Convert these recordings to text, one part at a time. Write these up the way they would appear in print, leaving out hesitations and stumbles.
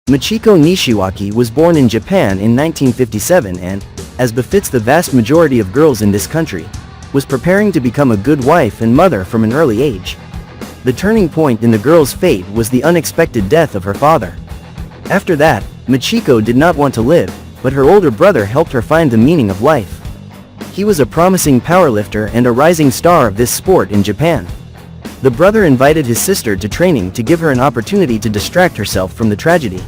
Michiko Nishiwaki was born in Japan in 1957 and, as befits the vast majority of girls in this country, was preparing to become a good wife and mother from an early age. The turning point in the girl's fate was the unexpected death of her father. After that, Michiko did not want to live, but her older brother helped her find the meaning of life. He was a promising powerlifter and a rising star of this sport in Japan. The brother invited his sister to training to give her an opportunity to distract herself from the tragedy.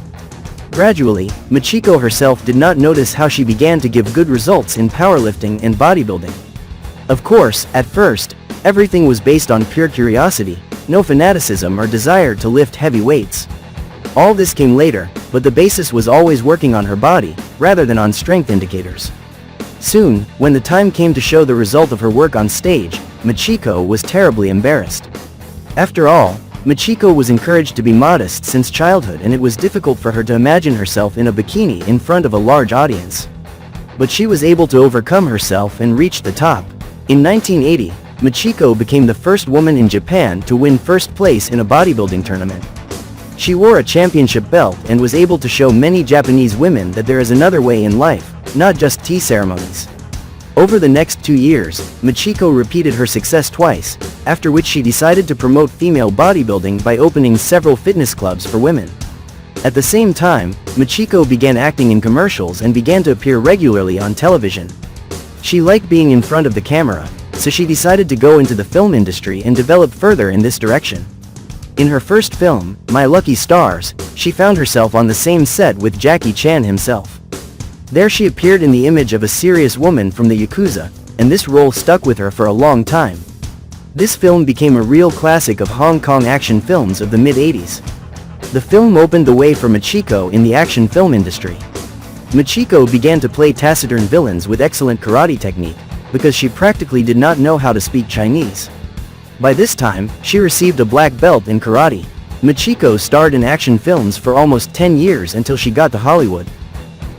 Gradually, Michiko herself did not notice how she began to give good results in powerlifting and bodybuilding. Of course, at first, everything was based on pure curiosity, no fanaticism or desire to lift heavy weights. All this came later, but the basis was always working on her body, rather than on strength indicators. Soon, when the time came to show the result of her work on stage, Michiko was terribly embarrassed. After all, Michiko was encouraged to be modest since childhood, and it was difficult for her to imagine herself in a bikini in front of a large audience. But she was able to overcome herself and reach the top. In 1980, Michiko became the first woman in Japan to win first place in a bodybuilding tournament. She wore a championship belt and was able to show many Japanese women that there is another way in life, not just tea ceremonies. Over the next 2 years, Michiko repeated her success twice, after which she decided to promote female bodybuilding by opening several fitness clubs for women. At the same time, Michiko began acting in commercials and began to appear regularly on television. She liked being in front of the camera, so she decided to go into the film industry and develop further in this direction. In her first film, My Lucky Stars, she found herself on the same set with Jackie Chan himself. There she appeared in the image of a serious woman from the Yakuza, and this role stuck with her for a long time. This film became a real classic of Hong Kong action films of the mid-80s. The film opened the way for Michiko in the action film industry. Michiko began to play taciturn villains with excellent karate technique, because she practically did not know how to speak Chinese. By this time, she received a black belt in karate. Michiko starred in action films for almost 10 years until she got to Hollywood.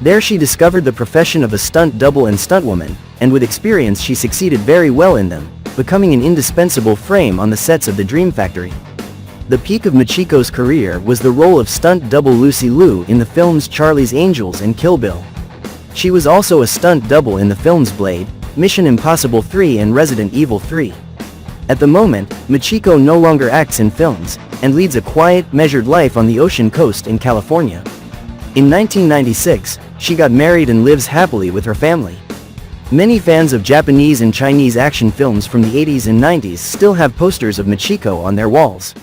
There she discovered the profession of a stunt double and stuntwoman, and with experience she succeeded very well in them, becoming an indispensable frame on the sets of the Dream Factory. The peak of Michiko's career was the role of stunt double Lucy Liu in the films Charlie's Angels and Kill Bill. She was also a stunt double in the films Blade, Mission Impossible 3 and Resident Evil 3. At the moment, Michiko no longer acts in films, and leads a quiet, measured life on the ocean coast in California. In 1996, she got married and lives happily with her family. Many fans of Japanese and Chinese action films from the 80s and 90s still have posters of Michiko on their walls.